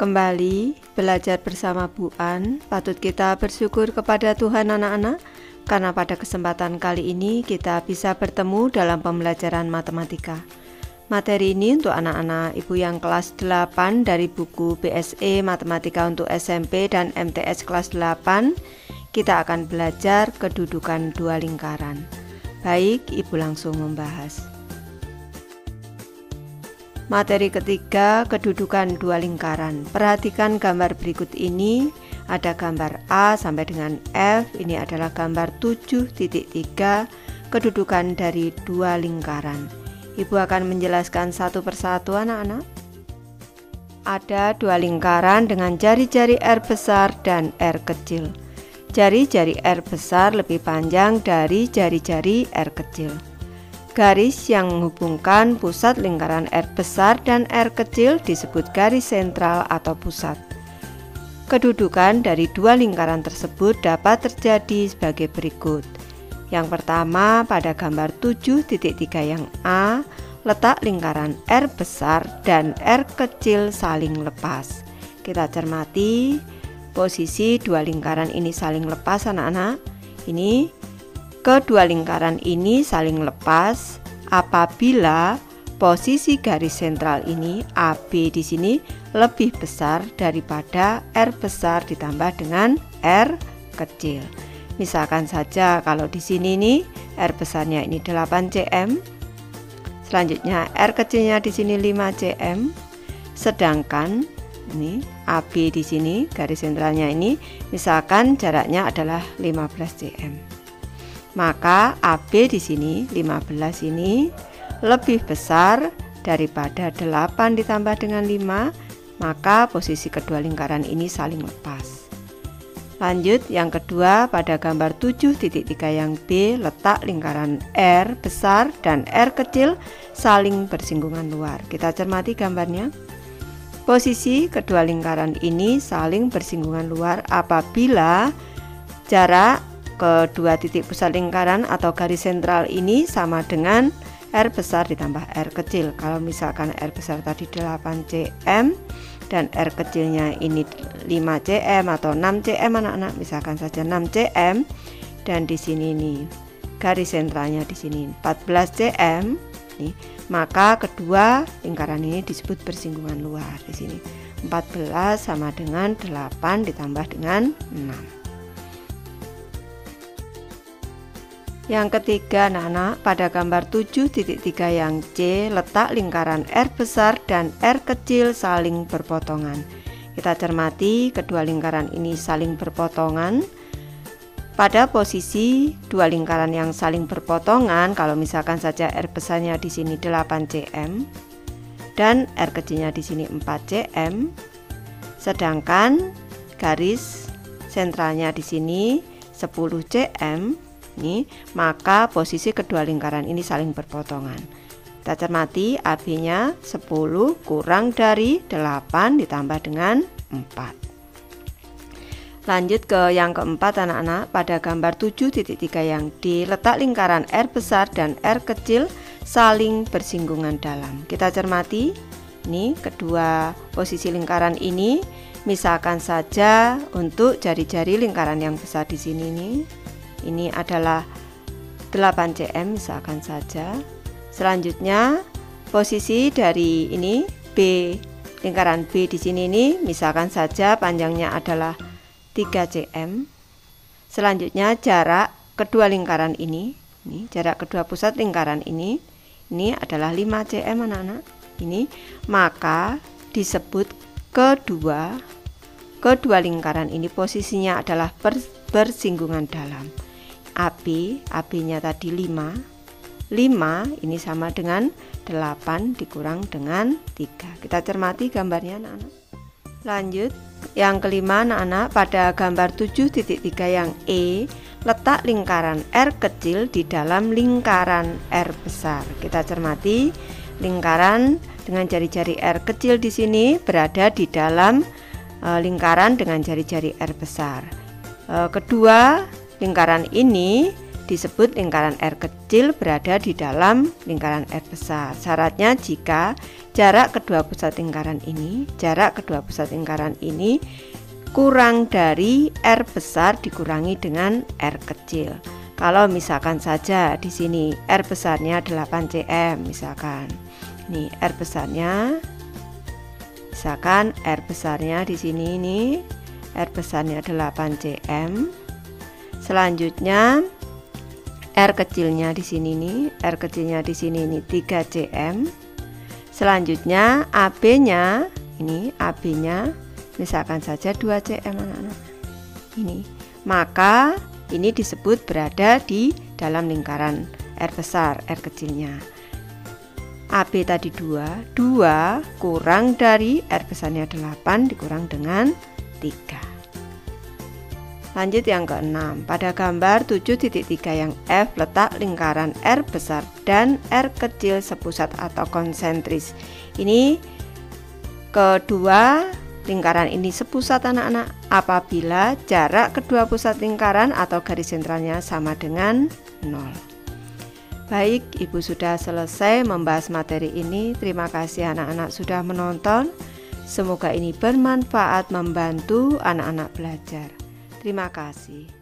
Kembali belajar bersama Bu An. Patut kita bersyukur kepada Tuhan anak-anak, karena pada kesempatan kali ini kita bisa bertemu dalam pembelajaran matematika. Materi ini untuk anak-anak ibu yang kelas 8 dari buku BSE Matematika untuk SMP dan MTS kelas 8. Kita akan belajar kedudukan dua lingkaran. Baik, ibu langsung membahas. Materi ketiga, kedudukan dua lingkaran. Perhatikan gambar berikut ini. Ada gambar A sampai dengan F. Ini adalah gambar 7.3, kedudukan dari dua lingkaran. Ibu akan menjelaskan satu persatu anak-anak. Ada dua lingkaran dengan jari-jari R besar dan R kecil. Jari-jari R besar lebih panjang dari jari-jari R kecil. Garis yang menghubungkan pusat lingkaran R besar dan R kecil disebut garis sentral atau pusat. Kedudukan dari dua lingkaran tersebut dapat terjadi sebagai berikut. Yang pertama, pada gambar 7.3 yang A, letak lingkaran R besar dan R kecil saling lepas. Kita cermati posisi dua lingkaran ini saling lepas anak-anak. Ini kedua lingkaran ini saling lepas apabila posisi garis sentral ini AB di sini lebih besar daripada R besar ditambah dengan R kecil. Misalkan saja kalau di sini nih R besarnya ini 8 cm, selanjutnya R kecilnya di sini 5 cm, sedangkan ini AB di sini garis sentralnya ini misalkan jaraknya adalah 15 cm. Maka AB di sini 15 ini lebih besar daripada 8 ditambah dengan 5, maka posisi kedua lingkaran ini saling lepas. Lanjut yang kedua, pada gambar 7.3 yang B, letak lingkaran R besar dan R kecil saling bersinggungan luar. Kita cermati gambarnya. Posisi kedua lingkaran ini saling bersinggungan luar apabila jarak kedua titik pusat lingkaran atau garis sentral ini sama dengan R besar ditambah R kecil. Kalau misalkan R besar tadi 8 cm dan R kecilnya ini 5 cm atau 6 cm anak-anak, misalkan saja 6 cm, dan di sini nih garis sentralnya di sini 14 cm nih, maka kedua lingkaran ini disebut bersinggungan luar. Di sini 14 sama dengan 8 ditambah dengan 6. Yang ketiga anak-anak, pada gambar 7.3 yang C, letak lingkaran R besar dan R kecil saling berpotongan. Kita cermati kedua lingkaran ini saling berpotongan. Pada posisi dua lingkaran yang saling berpotongan, kalau misalkan saja R besarnya di sini 8 cm dan R kecilnya di sini 4 cm, sedangkan garis sentralnya di sini 10 cm. Nih, maka posisi kedua lingkaran ini saling berpotongan. Kita cermati AB-nya 10 kurang dari 8 ditambah dengan 4. Lanjut ke yang keempat anak-anak, pada gambar 7.3 yang D, letak lingkaran R besar dan R kecil saling bersinggungan dalam. Kita cermati ini kedua posisi lingkaran ini, misalkan saja untuk jari-jari lingkaran yang besar di sini nih. Ini adalah 8 cm misalkan saja. Selanjutnya posisi dari ini B, lingkaran B di sini ini misalkan saja panjangnya adalah 3 cm. Selanjutnya jarak kedua lingkaran ini jarak kedua pusat lingkaran ini adalah 5 cm anak-anak. Ini maka disebut kedua lingkaran ini posisinya adalah bersinggungan dalam. AB-nya tadi 5 ini sama dengan 8 dikurang dengan 3. Kita cermati gambarnya anak-anak. Lanjut yang kelima anak-anak, pada gambar 7.3 yang E, letak lingkaran R kecil di dalam lingkaran R besar. Kita cermati lingkaran dengan jari-jari R kecil di sini berada di dalam lingkaran dengan jari-jari R besar. Kedua lingkaran ini disebut lingkaran R kecil berada di dalam lingkaran R besar. Syaratnya jika jarak kedua pusat lingkaran ini kurang dari R besar dikurangi dengan R kecil. Kalau misalkan saja di sini R besarnya 8 cm misalkan. Nih R besarnya, misalkan R besarnya di sini nih, R besarnya 8 cm. Selanjutnya R kecilnya di sini nih, R kecilnya di sini nih 3 cm. Selanjutnya AB-nya, ini AB-nya misalkan saja 2 cm anak-anak. Ini, maka ini disebut berada di dalam lingkaran R besar, R kecilnya. AB tadi 2 kurang dari R besarnya 8 dikurang dengan 3. Lanjut yang ke-6. Pada gambar 7.3 yang F, letak lingkaran R besar dan R kecil sepusat atau konsentris. Ini kedua lingkaran ini sepusat anak-anak apabila jarak kedua pusat lingkaran atau garis sentralnya sama dengan 0. Baik, Ibu sudah selesai membahas materi ini. Terima kasih anak-anak sudah menonton. Semoga ini bermanfaat membantu anak-anak belajar. Terima kasih.